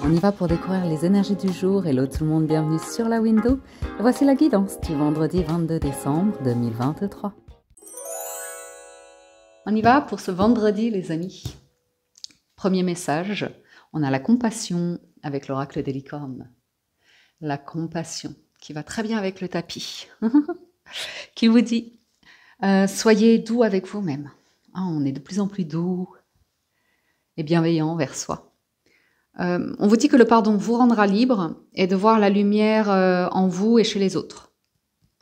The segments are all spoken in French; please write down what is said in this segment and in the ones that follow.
On y va pour découvrir les énergies du jour. Hello tout le monde, bienvenue sur la window. Et voici la guidance du vendredi 22 décembre 2023. On y va pour ce vendredi les amis. Premier message, on a la compassion avec l'oracle des licornes. La compassion qui va très bien avec le tapis. Qui vous dit, soyez doux avec vous-même. On est de plus en plus doux et bienveillant vers soi. On vous dit que le pardon vous rendra libre et de voir la lumière en vous et chez les autres.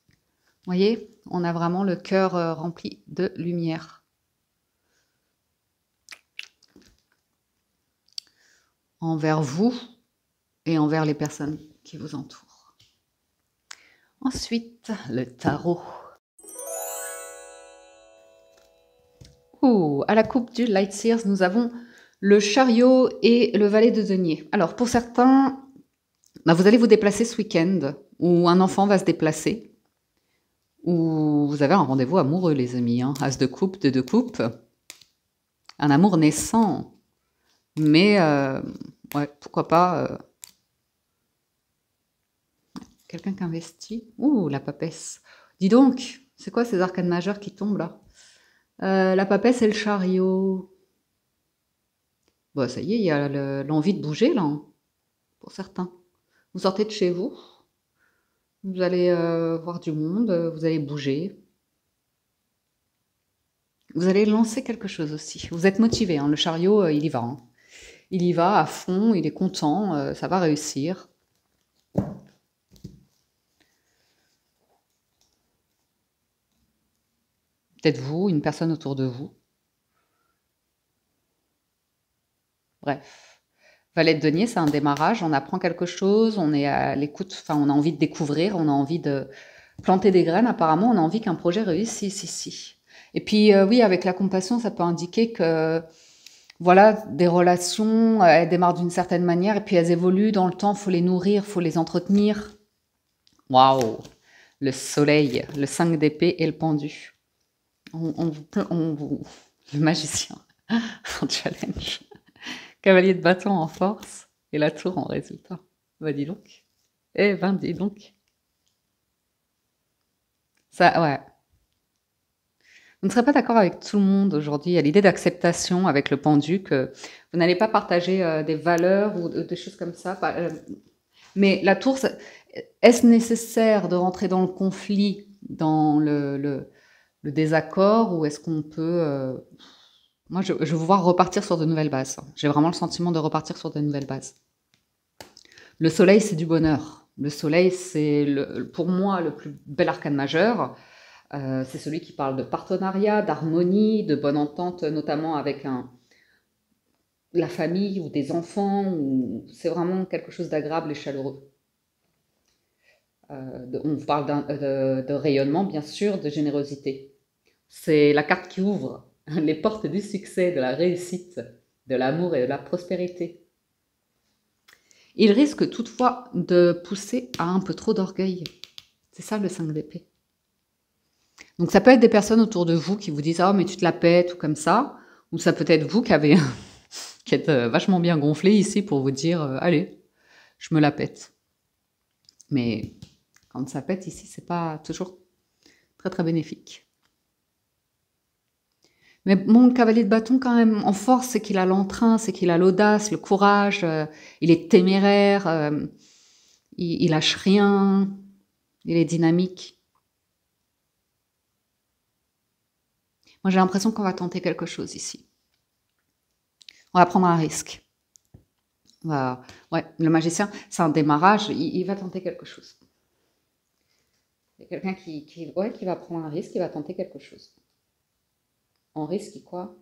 Vous voyez, on a vraiment le cœur rempli de lumière. Envers vous et envers les personnes qui vous entourent. Ensuite, le tarot. À la coupe du Light Seers, nous avons le chariot et le valet de denier. Alors, pour certains, vous allez vous déplacer ce week-end, ou un enfant va se déplacer, ou vous avez un rendez-vous amoureux, les amis. As de coupe, de coupe. Un amour naissant. Mais, ouais, pourquoi pas... quelqu'un qui investit. La papesse. Dis donc, c'est quoi ces arcanes majeures qui tombent là? La papesse et le chariot. Bon, ça y est, il y a l'envie de bouger là, pour certains. Vous sortez de chez vous, vous allez voir du monde, vous allez bouger. Vous allez lancer quelque chose aussi. Vous êtes motivé, le chariot, il y va. Il y va à fond, il est content, ça va réussir. Peut-être vous, une personne autour de vous. Bref. Valet de denier, c'est un démarrage, on apprend quelque chose, on est à l'écoute, enfin on a envie de découvrir, on a envie de planter des graines, apparemment on a envie qu'un projet réussisse ici. Et puis oui, avec la compassion, ça peut indiquer que voilà, des relations, elles démarrent d'une certaine manière et puis elles évoluent dans le temps, il faut les nourrir, il faut les entretenir. Waouh! Le soleil, le 5 d'épée et le pendu. Le magicien en challenge. Cavalier de bâton en force et la tour en résultat. Dis donc. Dis donc. Ça, ouais. Vous ne serez pas d'accord avec tout le monde aujourd'hui. Il y a l'idée d'acceptation avec le pendu, que vous n'allez pas partager des valeurs ou des choses comme ça. Mais la tour, est-ce nécessaire de rentrer dans le conflit, dans le désaccord, ou est-ce qu'on peut... Moi, je veux voir repartir sur de nouvelles bases. J'ai vraiment le sentiment de repartir sur de nouvelles bases. Le soleil, c'est du bonheur. Le soleil, c'est pour moi le plus bel arcane majeur. C'est celui qui parle de partenariat, d'harmonie, de bonne entente, notamment avec la famille ou des enfants. C'est vraiment quelque chose d'agréable et chaleureux. On parle de rayonnement, bien sûr, de générosité. C'est la carte qui ouvre les portes du succès, de la réussite, de l'amour et de la prospérité. Il risque toutefois de pousser à un peu trop d'orgueil. C'est ça le 5 d'épée. Donc ça peut être des personnes autour de vous qui vous disent « Ah, mais tu te la pètes » ou comme ça. Ou ça peut être vous qui êtes vachement bien gonflé ici pour vous dire « Allez, je me la pète ». Mais quand ça pète ici, c'est pas toujours très très bénéfique. Mais bon, le cavalier de bâton, quand même, en force, c'est qu'il a l'entrain, c'est qu'il a l'audace, le courage, il est téméraire, il lâche rien, il est dynamique. Moi, j'ai l'impression qu'on va tenter quelque chose ici. On va prendre un risque. Ouais, le magicien, c'est un démarrage, il va tenter quelque chose. Il y a quelqu'un qui va prendre un risque, il va tenter quelque chose. En risque, quoi?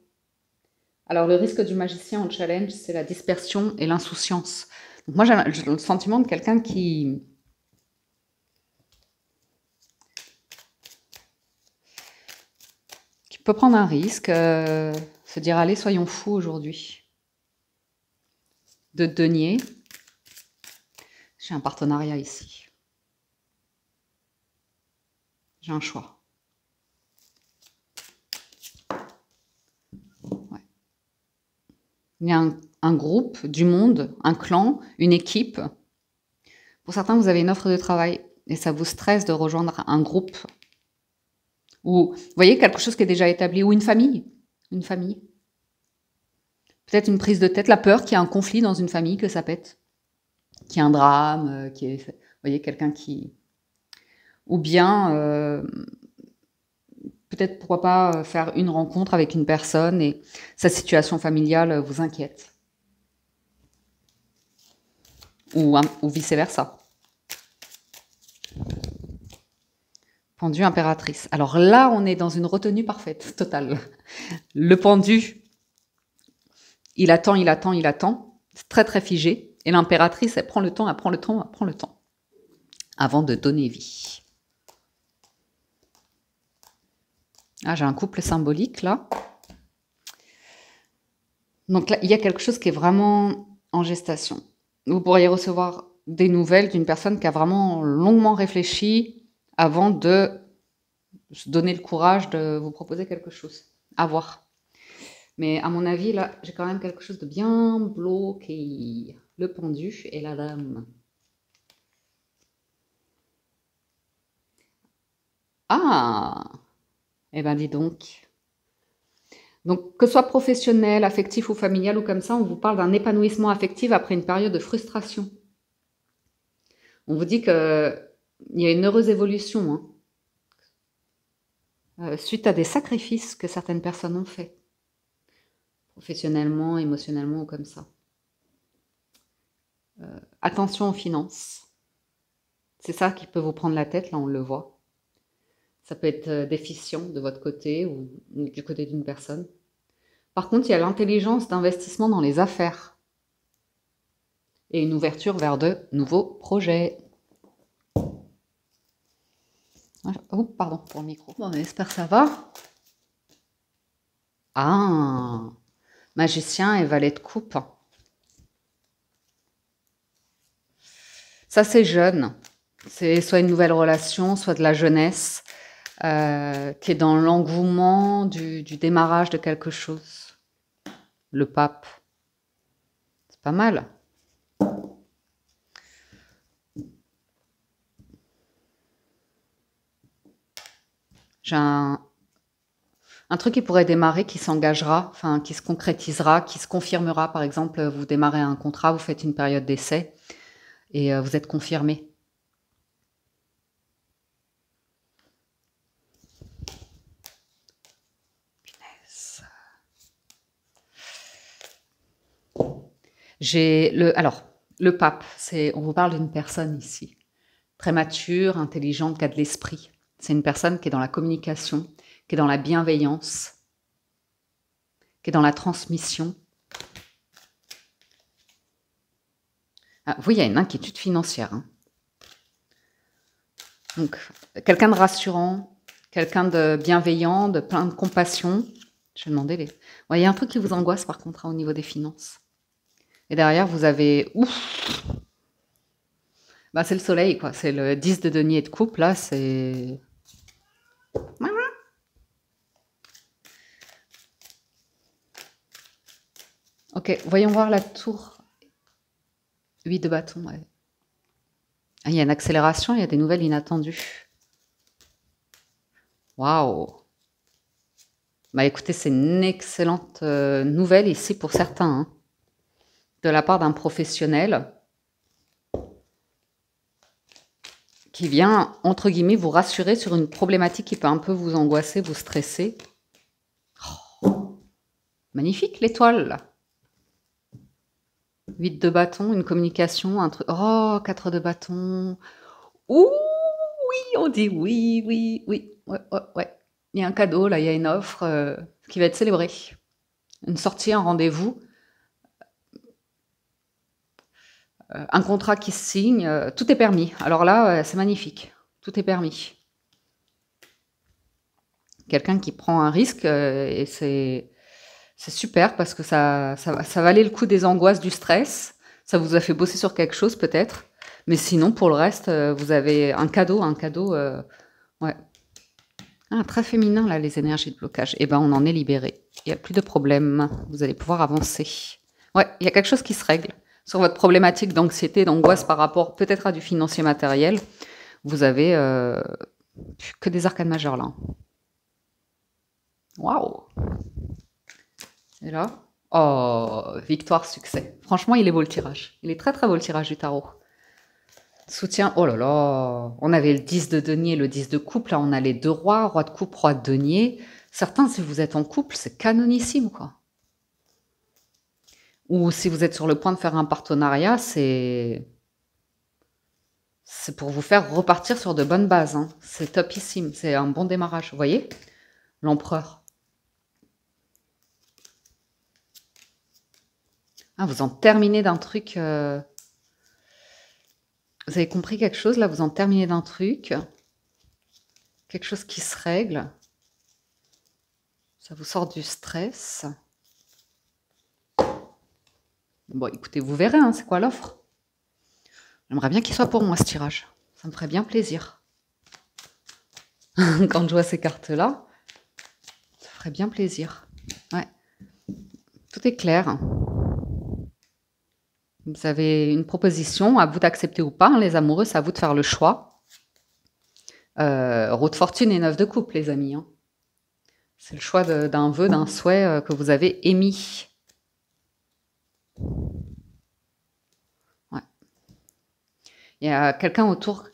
Alors, le risque du magicien en challenge, c'est la dispersion et l'insouciance. Donc moi, j'ai le sentiment de quelqu'un qui peut prendre un risque, se dire « Allez, soyons fous aujourd'hui ». De denier. J'ai un partenariat ici. J'ai un choix. Ouais. Il y a un groupe, du monde, un clan, une équipe. Pour certains, vous avez une offre de travail et ça vous stresse de rejoindre un groupe. Ou, vous voyez, quelque chose qui est déjà établi. Ou une famille. Une famille. Peut-être une prise de tête, la peur qu'il y a un conflit dans une famille, que ça pète. Qu'il y a un drame, vous voyez, quelqu'un qui... Ou bien, peut-être pourquoi pas faire une rencontre avec une personne et sa situation familiale vous inquiète. Ou vice-versa. Pendu impératrice. Alors là, on est dans une retenue parfaite, totale. Le pendu, il attend, il attend, il attend. C'est très, très figé. Et l'impératrice, elle prend le temps, elle prend le temps, elle prend le temps. Avant de donner vie. Ah, j'ai un couple symbolique, là. Donc là, il y a quelque chose qui est vraiment en gestation. Vous pourriez recevoir des nouvelles d'une personne qui a vraiment longuement réfléchi avant de se donner le courage de vous proposer quelque chose. À voir. Mais à mon avis, là, j'ai quand même quelque chose de bien bloqué. Le pendu et la dame. Ah! Eh ben, dis donc. Donc, que ce soit professionnel, affectif ou familial ou comme ça, on vous parle d'un épanouissement affectif après une période de frustration. On vous dit qu'il y a une heureuse évolution suite à des sacrifices que certaines personnes ont faits, professionnellement, émotionnellement ou comme ça. Attention aux finances. C'est ça qui peut vous prendre la tête, là on le voit. Ça peut être déficient de votre côté ou du côté d'une personne. Par contre, il y a l'intelligence d'investissement dans les affaires et une ouverture vers de nouveaux projets. Oh, pardon pour le micro. Bon, j'espère que ça va. Ah, magicien et valet de coupe. Ça, c'est jeune. C'est soit une nouvelle relation, soit de la jeunesse, qui est dans l'engouement du démarrage de quelque chose. Le pape. C'est pas mal. J'ai un truc qui pourrait démarrer, qui s'engagera, enfin, qui se concrétisera, qui se confirmera. Par exemple, vous démarrez un contrat, vous faites une période d'essai et vous êtes confirmé. Alors, le pape, on vous parle d'une personne ici, très mature, intelligente, qui a de l'esprit. C'est une personne qui est dans la communication, qui est dans la bienveillance, qui est dans la transmission. Ah, vous, il y a une inquiétude financière. Donc, quelqu'un de rassurant, quelqu'un de bienveillant, de plein de compassion. Je vais demander il y a un truc qui vous angoisse par contre au niveau des finances. Et derrière, vous avez... Ouf, bah, c'est le soleil, quoi. C'est le 10 de denier de coupe, là, c'est... Ok, voyons voir la tour. 8 de bâton, ouais. Ah, il y a une accélération, il y a des nouvelles inattendues. Waouh! Bah écoutez, c'est une excellente nouvelle ici pour certains, de la part d'un professionnel qui vient, entre guillemets, vous rassurer sur une problématique qui peut un peu vous angoisser, vous stresser. Oh, magnifique, l'étoile. 8 de bâton, une communication, un truc... Oh, 4 de bâton. Ouh, oui, on dit oui, oui, oui. Ouais. Il y a un cadeau, là, il y a une offre qui va être célébrée. Une sortie, un rendez-vous. Un contrat qui se signe, tout est permis. Alors là, c'est magnifique. Tout est permis. Quelqu'un qui prend un risque et c'est super parce que ça valait le coup des angoisses, du stress. Ça vous a fait bosser sur quelque chose peut-être. Mais sinon, pour le reste, vous avez un cadeau. Ouais. Ah, très féminin, là, les énergies de blocage. Eh ben, on en est libéré. Il n'y a plus de problème. Vous allez pouvoir avancer. Ouais, il y a quelque chose qui se règle. Sur votre problématique d'anxiété, d'angoisse par rapport peut-être à du financier matériel, vous avez que des arcanes majeures là. Waouh! Et là? Oh, victoire, succès. Franchement, il est beau le tirage. Il est très très beau le tirage du tarot. Soutien, oh là là. On avait le 10 de denier, le 10 de coupe. Là, on a les deux rois, roi de coupe, roi de denier. Certains, si vous êtes en couple, c'est canonissime, quoi. Ou si vous êtes sur le point de faire un partenariat, c'est pour vous faire repartir sur de bonnes bases. Hein. C'est topissime, c'est un bon démarrage. Vous voyez? L'empereur. Ah, vous en terminez d'un truc. Vous avez compris quelque chose, là? Vous en terminez d'un truc. Quelque chose qui se règle. Ça vous sort du stress. Bon, écoutez, vous verrez, hein, c'est quoi l'offre? J'aimerais bien qu'il soit pour moi, ce tirage. Ça me ferait bien plaisir. Quand je vois ces cartes-là, ça ferait bien plaisir. Ouais. Tout est clair. Vous avez une proposition, à vous d'accepter ou pas. Hein, les amoureux, c'est à vous de faire le choix. Roue de fortune et 9 de coupe, les amis. Hein. C'est le choix d'un vœu, d'un souhait que vous avez émis. Ouais. Il y a quelqu'un autour.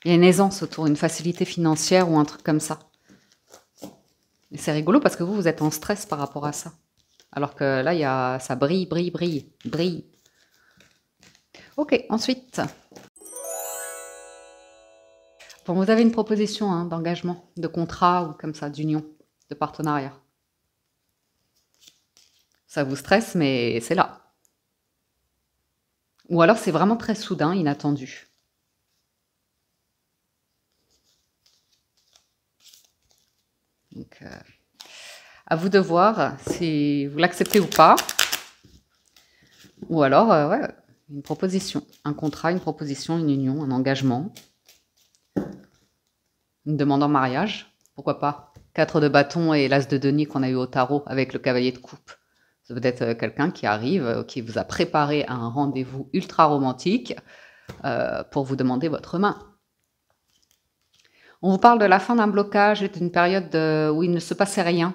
Il y a une aisance autour, une facilité financière ou un truc comme ça. Et c'est rigolo parce que vous êtes en stress par rapport à ça. Alors que là, ça brille, brille, brille, brille. Ok, ensuite. Bon, vous avez une proposition hein, d'engagement, de contrat ou comme ça, d'union, de partenariat. Ça vous stresse, mais c'est là. Ou alors c'est vraiment très soudain, inattendu. Donc, à vous de voir si vous l'acceptez ou pas. Ou alors, ouais, une proposition. Un contrat, une proposition, une union, un engagement. Une demande en mariage. Pourquoi pas? 4 de bâton et l'as de denier qu'on a eu au tarot avec le cavalier de coupe. Ça peut être quelqu'un qui arrive, qui vous a préparé à un rendez-vous ultra romantique pour vous demander votre main. On vous parle de la fin d'un blocage et d'une période où il ne se passait rien,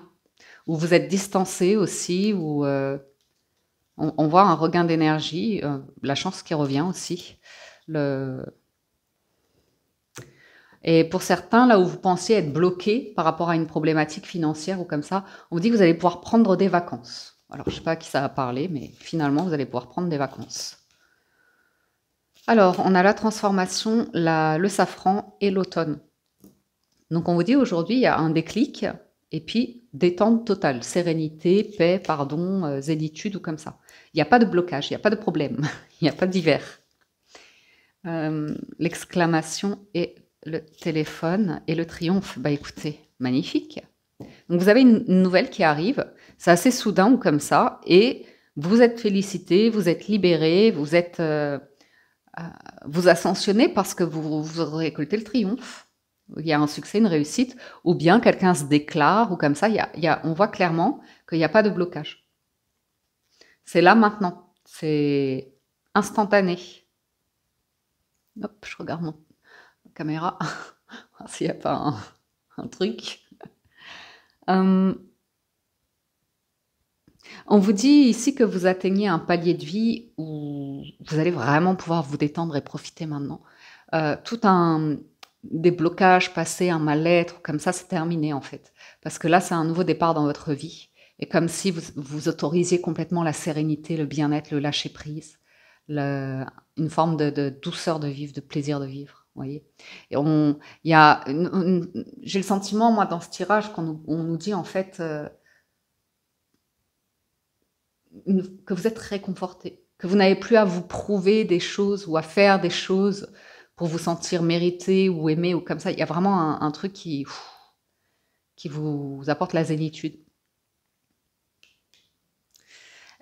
où vous êtes distancé aussi, où on voit un regain d'énergie, la chance qui revient aussi. Et pour certains, là où vous pensiez être bloqué par rapport à une problématique financière ou comme ça, on vous dit que vous allez pouvoir prendre des vacances. Alors, je ne sais pas à qui ça a parlé, mais finalement, vous allez pouvoir prendre des vacances. Alors, on a la transformation, le safran et l'automne. Donc, on vous dit aujourd'hui, il y a un déclic et puis détente totale, sérénité, paix, pardon, zénitude ou comme ça. Il n'y a pas de blocage, il n'y a pas de problème, il n'y a pas d'hiver. L'exclamation et le téléphone et le triomphe. Bah écoutez, magnifique. Donc vous avez une nouvelle qui arrive, c'est assez soudain ou comme ça, et vous êtes félicité, vous êtes libéré, vous ascensionnez parce que vous récoltez le triomphe. Il y a un succès, une réussite, ou bien quelqu'un se déclare ou comme ça. On voit clairement qu'il n'y a pas de blocage. C'est là maintenant, c'est instantané. Hop, je regarde mon caméra, voir s'il n'y a pas un truc. On vous dit ici que vous atteignez un palier de vie où vous allez vraiment pouvoir vous détendre et profiter maintenant. Des blocages passés, un mal-être, comme ça, c'est terminé en fait. Parce que là, c'est un nouveau départ dans votre vie. Et comme si vous autorisiez complètement la sérénité, le bien-être, le lâcher-prise, une forme de douceur de vivre, de plaisir de vivre. Voyez. Et j'ai le sentiment, moi, dans ce tirage, on nous dit en fait que vous êtes réconforté, que vous n'avez plus à vous prouver des choses ou à faire des choses pour vous sentir mérité ou aimé ou comme ça. Il y a vraiment un truc qui vous apporte la zénitude.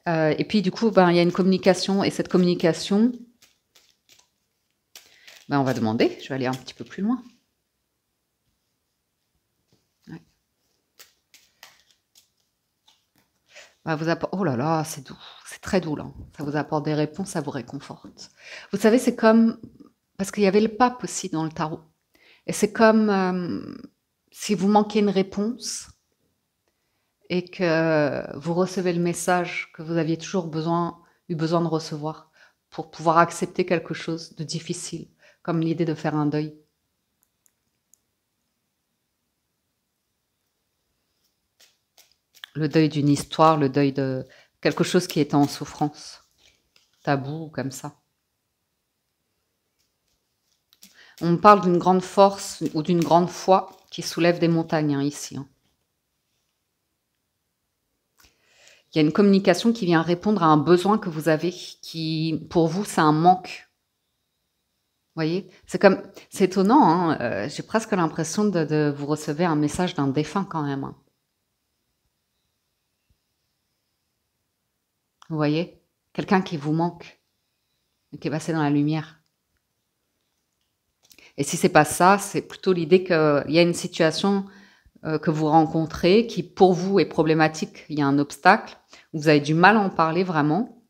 Et puis du coup, il y a une communication et cette communication, on va demander, je vais aller un petit peu plus loin. Ouais. va vous apporter... Oh là là, c'est doux, c'est très doux là. Ça vous apporte des réponses, ça vous réconforte. Vous savez, c'est comme... Parce qu'il y avait le pape aussi dans le tarot. Et c'est comme si vous manquez une réponse et que vous recevez le message que vous aviez toujours eu besoin de recevoir pour pouvoir accepter quelque chose de difficile, comme l'idée de faire un deuil. Le deuil d'une histoire, le deuil de quelque chose qui était en souffrance, tabou, comme ça. On parle d'une grande force ou d'une grande foi qui soulève des montagnes ici. Il y a une communication qui vient répondre à un besoin que vous avez, qui, pour vous, c'est un manque. Vous voyez, c'est étonnant, j'ai presque l'impression de vous recevoir un message d'un défunt quand même. Vous voyez, quelqu'un qui vous manque, qui est passé dans la lumière. Et si c'est pas ça, c'est plutôt l'idée qu'il y a une situation que vous rencontrez qui, pour vous, est problématique. Il y a un obstacle, vous avez du mal à en parler vraiment.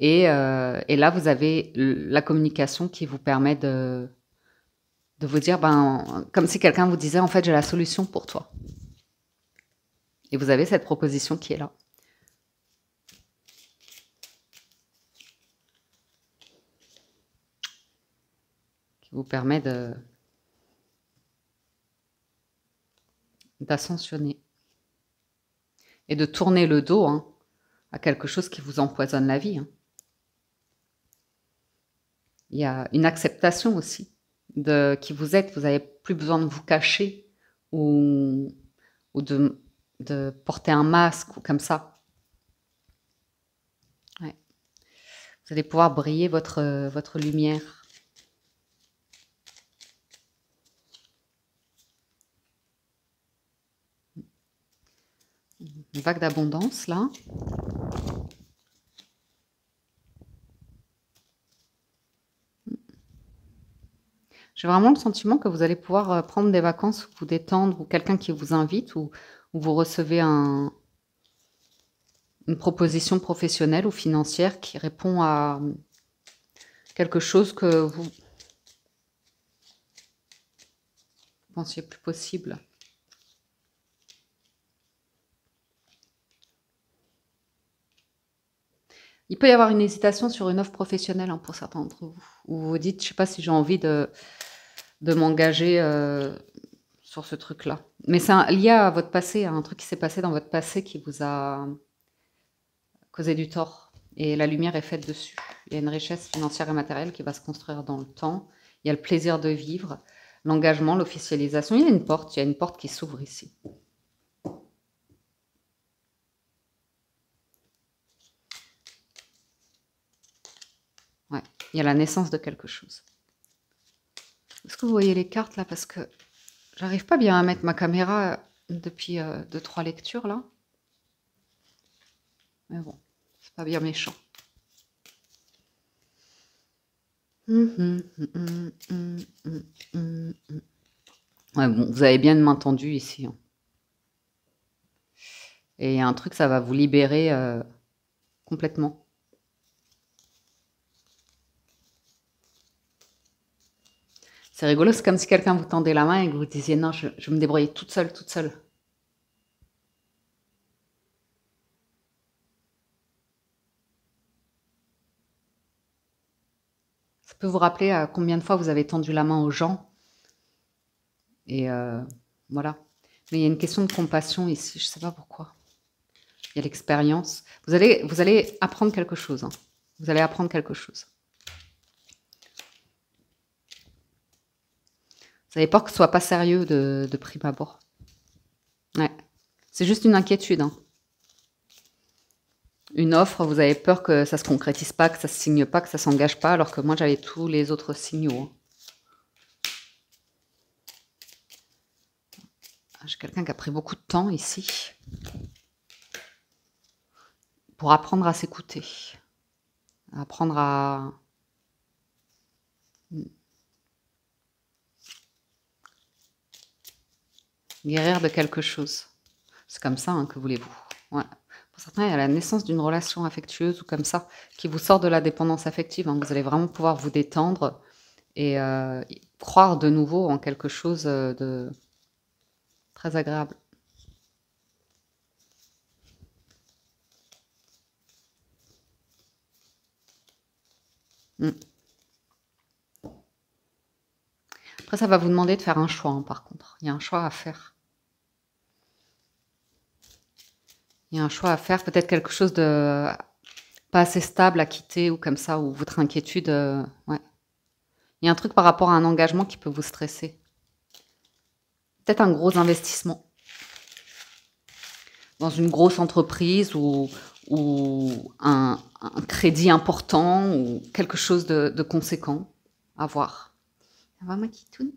Et là, vous avez la communication qui vous permet de vous dire, comme si quelqu'un vous disait, en fait, j'ai la solution pour toi. Et vous avez cette proposition qui est là. Qui vous permet d'ascensionner. Et de tourner le dos à quelque chose qui vous empoisonne la vie. Il y a une acceptation aussi de qui vous êtes. Vous n'avez plus besoin de vous cacher ou de porter un masque ou comme ça. Ouais. Vous allez pouvoir briller votre lumière. Une vague d'abondance là. J'ai vraiment le sentiment que vous allez pouvoir prendre des vacances, vous détendre, ou quelqu'un qui vous invite, ou vous recevez une proposition professionnelle ou financière qui répond à quelque chose que vous pensiez plus possible. Il peut y avoir une hésitation sur une offre professionnelle pour certains d'entre vous. Où vous vous dites, je ne sais pas si j'ai envie de m'engager sur ce truc-là. Mais c'est lié à votre passé, à un truc qui s'est passé dans votre passé qui vous a causé du tort. Et la lumière est faite dessus. Il y a une richesse financière et matérielle qui va se construire dans le temps. Il y a le plaisir de vivre, l'engagement, l'officialisation. Il y a une porte qui s'ouvre ici. Ouais, il y a la naissance de quelque chose. Est-ce que vous voyez les cartes là? Parce que j'arrive pas bien à mettre ma caméra depuis 2-3 lectures là. Mais bon, c'est pas bien méchant. Ouais, bon, vous avez bien une main tendue ici. Et il y a un truc, ça va vous libérer complètement. C'est rigolo, c'est comme si quelqu'un vous tendait la main et que vous disiez non, je vais me débrouiller toute seule, toute seule. Ça peut vous rappeler combien de fois vous avez tendu la main aux gens. Et voilà. Mais il y a une question de compassion ici, je ne sais pas pourquoi. Il y a l'expérience. Vous allez apprendre quelque chose. Vous allez apprendre quelque chose. Vous avez peur que ce soit pas sérieux de prime abord. Ouais. C'est juste une inquiétude. Une offre, vous avez peur que ça se concrétise pas, que ça se signe pas, que ça s'engage pas, alors que moi j'avais tous les autres signaux. J'ai quelqu'un qui a pris beaucoup de temps ici pour apprendre à s'écouter, apprendre à guérir de quelque chose. C'est comme ça, que voulez-vous. Ouais. Pour certains, il y a la naissance d'une relation affectueuse ou comme ça, qui vous sort de la dépendance affective, hein. Vous allez vraiment pouvoir vous détendre et croire de nouveau en quelque chose de très agréable. Mm. Après, ça va vous demander de faire un choix, hein, par contre. Il y a un choix à faire. Il y a un choix à faire, peut-être quelque chose de pas assez stable à quitter ou comme ça, ou votre inquiétude. Ouais. Il y a un truc par rapport à un engagement qui peut vous stresser. Peut-être un gros investissement dans une grosse entreprise ou un crédit important ou quelque chose de conséquent à voir. Ça va, ma kitoune?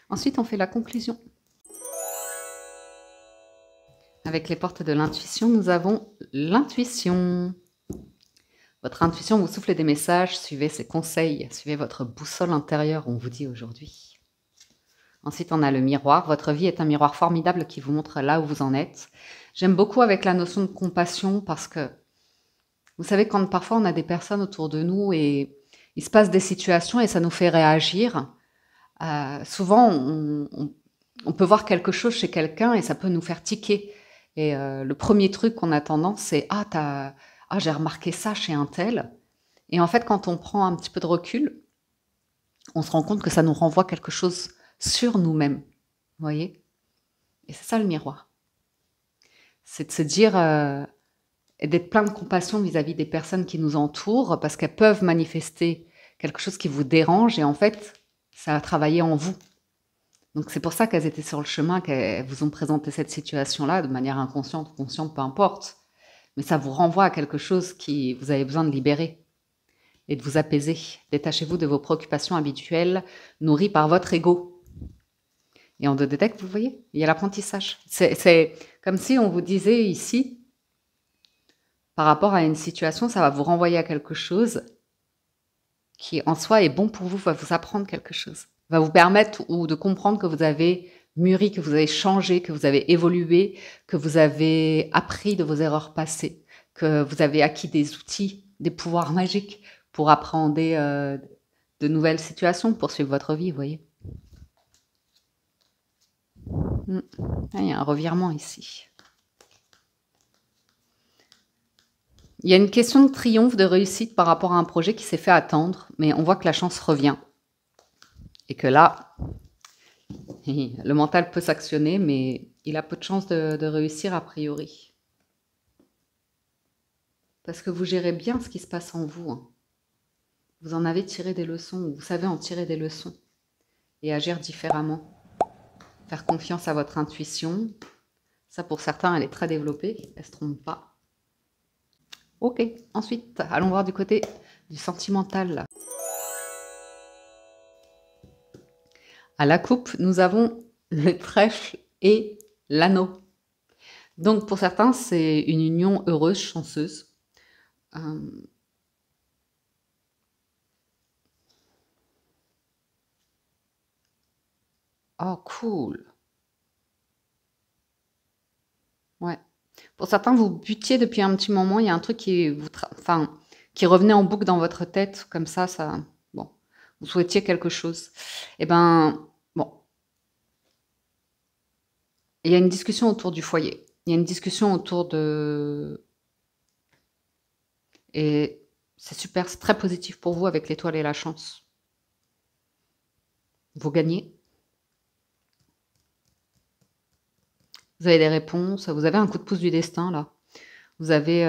Ensuite, on fait la conclusion. Avec les portes de l'intuition, nous avons l'intuition. Votre intuition vous souffle des messages, suivez ses conseils, suivez votre boussole intérieure, on vous dit aujourd'hui. Ensuite, on a le miroir. Votre vie est un miroir formidable qui vous montre là où vous en êtes. J'aime beaucoup avec la notion de compassion parce que, vous savez, quand parfois on a des personnes autour de nous et il se passe des situations et ça nous fait réagir, souvent on peut voir quelque chose chez quelqu'un et ça peut nous faire tiquer. Et le premier truc qu'on a tendance, c'est « Ah, j'ai remarqué ça chez un tel ». Et en fait, quand on prend un petit peu de recul, on se rend compte que ça nous renvoie quelque chose sur nous-mêmes. Vous voyez? Et c'est ça le miroir. C'est de se dire et d'être plein de compassion vis-à-vis des personnes qui nous entourent parce qu'elles peuvent manifester quelque chose qui vous dérange et en fait, ça a travaillé en vous. Donc c'est pour ça qu'elles étaient sur le chemin, qu'elles vous ont présenté cette situation-là de manière inconsciente ou consciente, peu importe. Mais ça vous renvoie à quelque chose qui vous avez besoin de libérer et de vous apaiser. Détachez-vous de vos préoccupations habituelles nourries par votre ego. Et en Dodétech, vous voyez, il y a l'apprentissage. C'est comme si on vous disait ici, par rapport à une situation, ça va vous renvoyer à quelque chose qui en soi est bon pour vous, va vous apprendre quelque chose, va vous permettre ou de comprendre que vous avez mûri, que vous avez changé, que vous avez évolué, que vous avez appris de vos erreurs passées, que vous avez acquis des outils, des pouvoirs magiques pour appréhender de nouvelles situations, pour suivre votre vie, vous voyez. Ah, il y a un revirement ici. Il y a une question de triomphe, de réussite par rapport à un projet qui s'est fait attendre, mais on voit que la chance revient. Et que là, le mental peut s'actionner, mais il a peu de chances de réussir a priori. Parce que vous gérez bien ce qui se passe en vous. Hein. Vous en avez tiré des leçons, vous savez en tirer des leçons. Et agir différemment. Faire confiance à votre intuition. Ça, pour certains, elle est très développée, elle ne se trompe pas. Ok, ensuite, allons voir du côté du sentimental. À la coupe, nous avons le trèfle et l'anneau. Donc, pour certains, c'est une union heureuse, chanceuse. Oh, cool. Ouais. Pour certains, vous butiez depuis un petit moment, il y a un truc qui qui revenait en boucle dans votre tête, comme ça, bon, vous souhaitiez quelque chose. Eh ben, bon, il y a une discussion autour du foyer. Il y a une discussion autour de... Et c'est super, c'est très positif pour vous avec l'étoile et la chance. Vous gagnez. Vous avez des réponses, vous avez un coup de pouce du destin, là. Vous avez,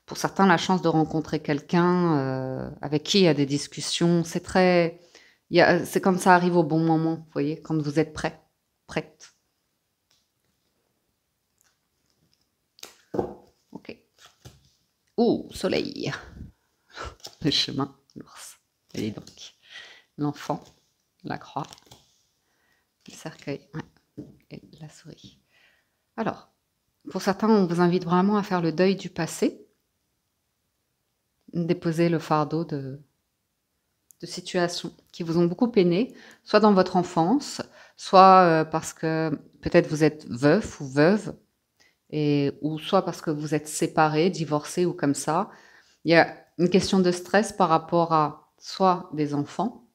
pour certains, la chance de rencontrer quelqu'un avec qui il y a des discussions. C'est très... C'est comme ça arrive au bon moment, vous voyez, quand vous êtes prêt, prête. Ok. Oh, soleil. Le chemin, l'ours. Et donc, l'enfant, la croix, le cercueil, ouais, et la souris. Alors, pour certains, on vous invite vraiment à faire le deuil du passé, déposer le fardeau de situations qui vous ont beaucoup peiné, soit dans votre enfance, soit parce que peut-être vous êtes veuf ou veuve, ou soit parce que vous êtes séparés, divorcés ou comme ça. Il y a une question de stress par rapport à soit des enfants.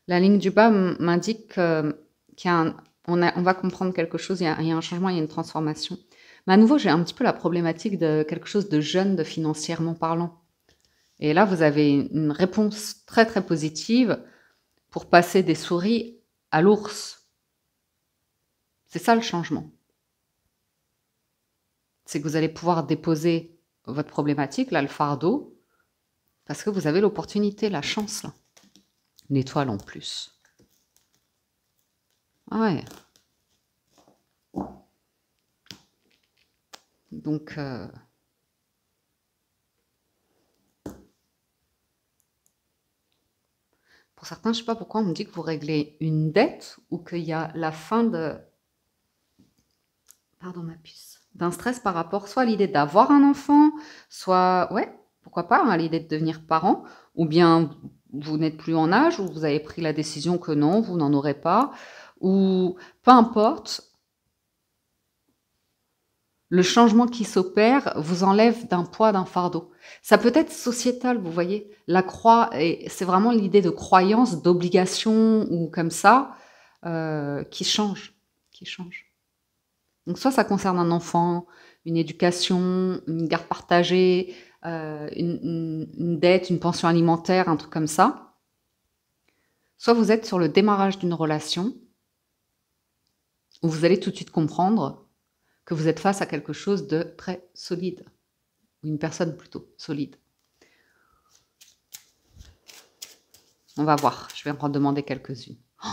La ligne du bas m'indique qu'on va comprendre quelque chose, il y a un changement, il y a une transformation. Mais à nouveau, j'ai un petit peu la problématique de quelque chose de jeune, de financièrement parlant. Et là, vous avez une réponse très très positive pour passer des souris à l'ours. C'est ça le changement. C'est que vous allez pouvoir déposer votre problématique, là, le fardeau, parce que vous avez l'opportunité, la chance, là. Une étoile en plus. Ah ouais. Donc, pour certains, je ne sais pas pourquoi on me dit que vous réglez une dette ou qu'il y a la fin de... Pardon ma puce. D'un stress par rapport soit à l'idée d'avoir un enfant, soit, ouais, pourquoi pas, à l'idée de devenir parent, ou bien vous n'êtes plus en âge, ou vous avez pris la décision que non, vous n'en aurez pas, ou peu importe, le changement qui s'opère vous enlève d'un poids, d'un fardeau. Ça peut être sociétal, vous voyez. La croix, c'est vraiment l'idée de croyance, d'obligation ou comme ça, qui change, qui change. Donc soit ça concerne un enfant, une éducation, une garde partagée, une dette, une pension alimentaire, un truc comme ça. Soit vous êtes sur le démarrage d'une relation où vous allez tout de suite comprendre que vous êtes face à quelque chose de très solide, ou une personne plutôt solide. On va voir, je vais en demander quelques-unes. Oh,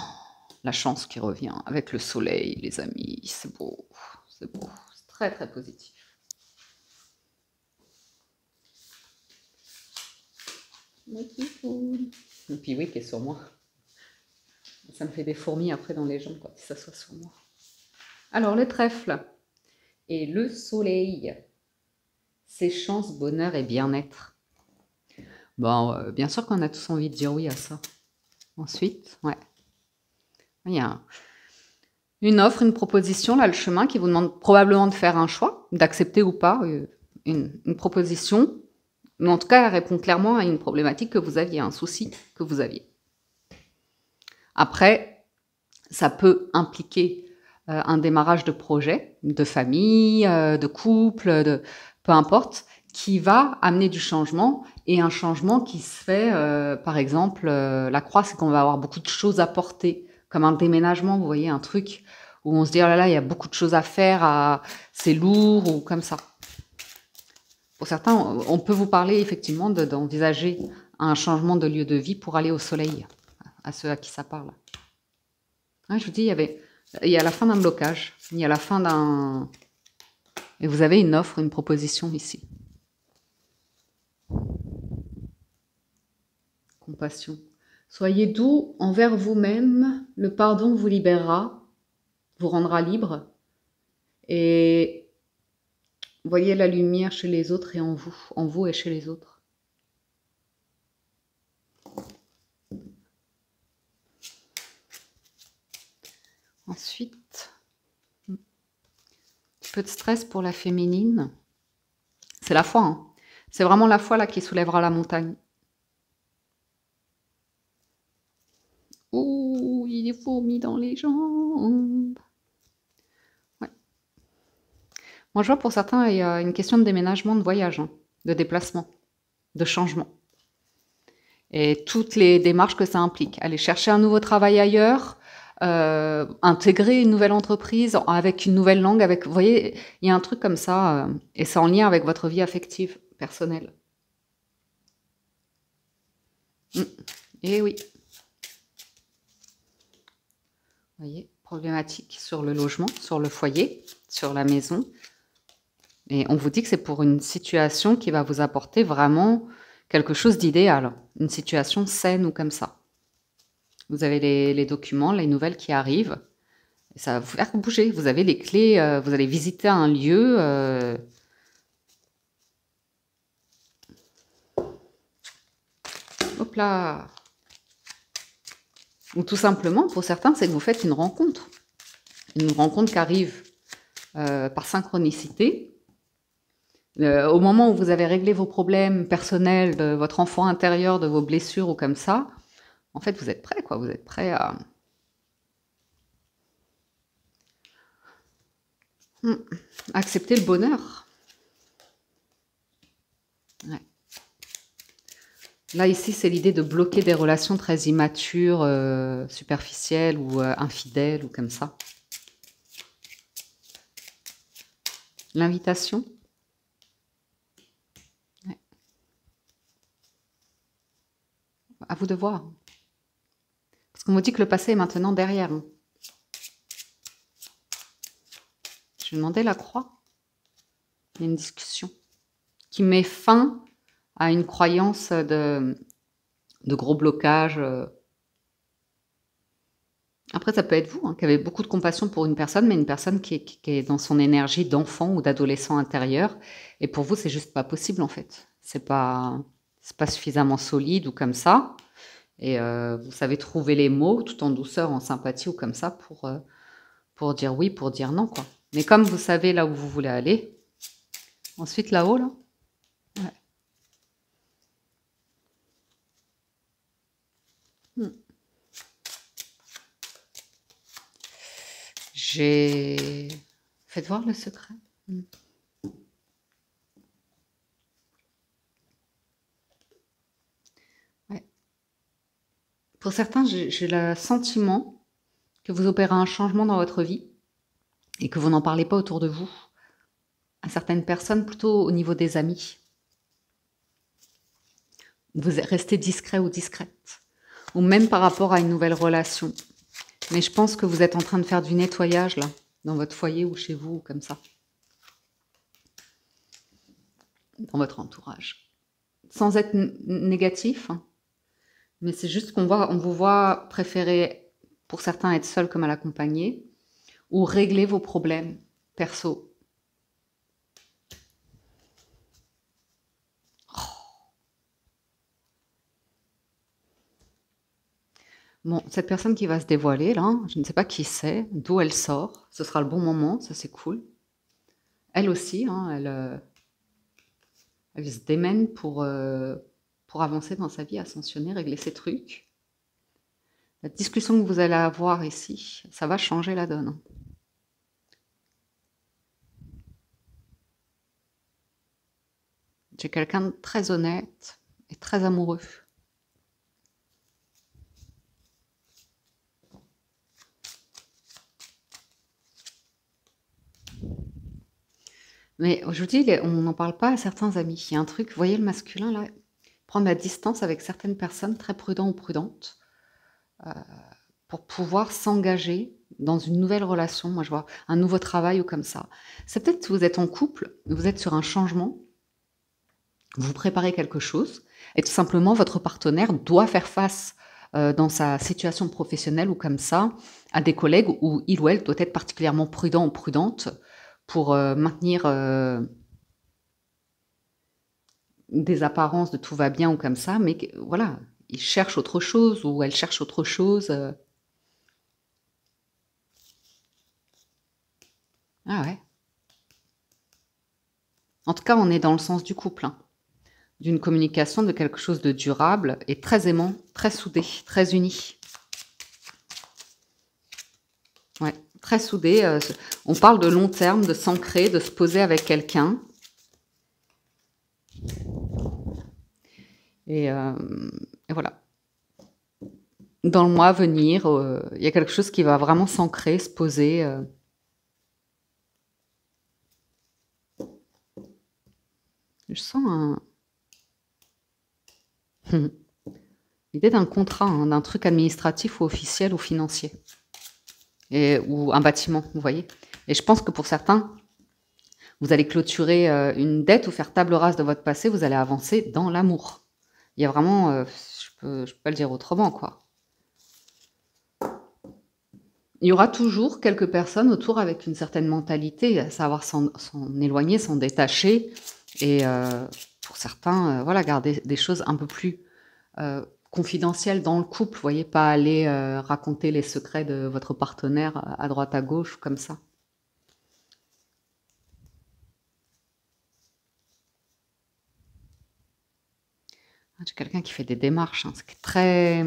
la chance qui revient avec le soleil, les amis, c'est beau, c'est très très positif. Et puis oui, qui est sur moi. Ça me fait des fourmis après dans les jambes quand il s'assoit sur moi. Alors, le trèfle et le soleil, c'est chance, bonheur et bien-être. Bon, bien sûr qu'on a tous envie de dire oui à ça. Ensuite, ouais. Il y a une offre, une proposition, là, le chemin qui vous demande probablement de faire un choix, d'accepter ou pas une proposition. Mais en tout cas, elle répond clairement à une problématique que vous aviez, un souci que vous aviez. Après, ça peut impliquer un démarrage de projet, de famille, de couple, peu importe, qui va amener du changement, et un changement qui se fait, par exemple, la croix, c'est qu'on va avoir beaucoup de choses à porter, comme un déménagement, vous voyez, un truc où on se dit, oh là là, il y a beaucoup de choses à faire, c'est lourd, ou comme ça. Pour certains, on peut vous parler effectivement d'envisager un changement de lieu de vie pour aller au soleil, à ceux à qui ça parle. Ouais, je vous dis, il y a la fin d'un blocage, il y a la fin d'un... Et vous avez une offre, une proposition ici. Compassion. Soyez doux envers vous-même, le pardon vous libérera, vous rendra libre. Et voyez la lumière chez les autres et en vous et chez les autres. Ensuite, un peu de stress pour la féminine. C'est la foi, hein. C'est vraiment la foi là qui soulèvera la montagne. Ouh, il est fourmis dans les jambes. Ouais. Moi, je vois pour certains, il y a une question de déménagement, de voyage, hein, de déplacement, de changement. Et toutes les démarches que ça implique. Aller chercher un nouveau travail ailleurs, intégrer une nouvelle entreprise avec une nouvelle langue, avec, vous voyez, il y a un truc comme ça, et c'est en lien avec votre vie affective, personnelle. Et oui. Vous voyez, problématique sur le logement, sur le foyer, sur la maison. Et on vous dit que c'est pour une situation qui va vous apporter vraiment quelque chose d'idéal, une situation saine ou comme ça. Vous avez les documents, les nouvelles qui arrivent, et ça va vous faire bouger. Vous avez les clés, vous allez visiter un lieu. Hop là. Ou tout simplement, pour certains, c'est que vous faites une rencontre. Une rencontre qui arrive par synchronicité. Au moment où vous avez réglé vos problèmes personnels, de votre enfant intérieur, de vos blessures ou comme ça, en fait, vous êtes prêt, quoi. Vous êtes prêt à accepter le bonheur. Ouais. Là, ici, c'est l'idée de bloquer des relations très immatures, superficielles ou infidèles ou comme ça. L'invitation. Ouais. À vous de voir. Parce qu'on me dit que le passé est maintenant derrière. Je vais demander la croix. Il y a une discussion qui met fin à une croyance de gros blocage. Après, ça peut être vous, qui avez beaucoup de compassion pour une personne, mais une personne qui est dans son énergie d'enfant ou d'adolescent intérieur. Et pour vous, c'est juste pas possible, en fait. C'est pas suffisamment solide ou comme ça. Et vous savez trouver les mots tout en douceur, en sympathie ou comme ça pour dire oui, pour dire non, quoi. Mais comme vous savez là où vous voulez aller, ensuite là-haut, là. Ouais. Faites voir le secret. Ouais. Pour certains, j'ai le sentiment que vous opérez un changement dans votre vie et que vous n'en parlez pas autour de vous. À certaines personnes, plutôt au niveau des amis. Vous restez discret ou discrète. Ou même par rapport à une nouvelle relation. Mais je pense que vous êtes en train de faire du nettoyage, là, dans votre foyer ou chez vous, comme ça. Dans votre entourage. Sans être négatif, mais c'est juste qu'on vous voit préférer, pour certains, être seul comme à l'accompagner, ou régler vos problèmes perso. Bon, cette personne qui va se dévoiler, là, je ne sais pas qui c'est, d'où elle sort. Ce sera le bon moment, ça c'est cool. Elle aussi, elle se démène pour avancer dans sa vie, ascensionner, régler ses trucs. La discussion que vous allez avoir ici, ça va changer la donne. J'ai quelqu'un de très honnête et très amoureux. Mais je vous dis, on n'en parle pas à certains amis. Il y a un truc, vous voyez le masculin là, prendre la distance avec certaines personnes très prudents ou prudentes pour pouvoir s'engager dans une nouvelle relation. Moi, je vois un nouveau travail ou comme ça. C'est peut-être que vous êtes en couple, vous êtes sur un changement, vous préparez quelque chose, et tout simplement, votre partenaire doit faire face dans sa situation professionnelle ou comme ça, à des collègues où il ou elle doit être particulièrement prudent ou prudente pour maintenir des apparences de tout va bien ou comme ça, mais voilà, il cherche autre chose ou elle cherche autre chose. Ah ouais. En tout cas, on est dans le sens du couple, d'une communication, de quelque chose de durable et très aimant, très soudé, très uni. Ouais, très soudé. On parle de long terme, de s'ancrer, de se poser avec quelqu'un. Et voilà. Dans le mois à venir, il y a quelque chose qui va vraiment s'ancrer, se poser. Je sens l'idée d'un contrat, d'un truc administratif ou officiel ou financier. Ou un bâtiment, vous voyez. Et je pense que pour certains, vous allez clôturer une dette ou faire table rase de votre passé, vous allez avancer dans l'amour. Il y a vraiment, je peux pas le dire autrement, quoi. Il y aura toujours quelques personnes autour avec une certaine mentalité, à savoir s'en éloigner, s'en détacher, et pour certains, voilà, garder des choses un peu plus confidentiel dans le couple, vous voyez, pas aller raconter les secrets de votre partenaire à droite à gauche, comme ça. J'ai quelqu'un qui fait des démarches, hein, c'est très...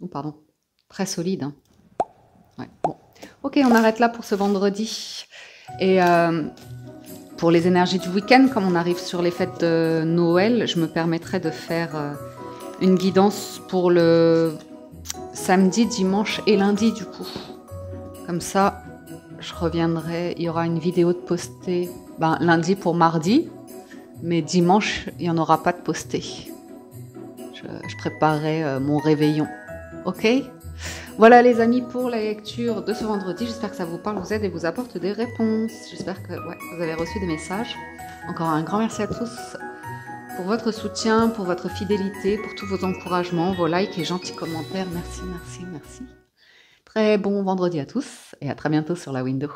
Oh, pardon, très solide. Hein. Ouais, bon. Ok, on arrête là pour ce vendredi. Et pour les énergies du week-end, comme on arrive sur les fêtes de Noël, je me permettrai de faire une guidance pour le samedi, dimanche et lundi du coup. Comme ça, je reviendrai, il y aura une vidéo de postée lundi pour mardi, mais dimanche, il n'y en aura pas de postée. Je préparerai mon réveillon. Ok ? Voilà les amis pour la lecture de ce vendredi. J'espère que ça vous parle, vous aide et vous apporte des réponses. J'espère que vous avez reçu des messages. Encore un grand merci à tous pour votre soutien, pour votre fidélité, pour tous vos encouragements, vos likes et gentils commentaires. Merci, merci, merci. Très bon vendredi à tous et à très bientôt sur la window.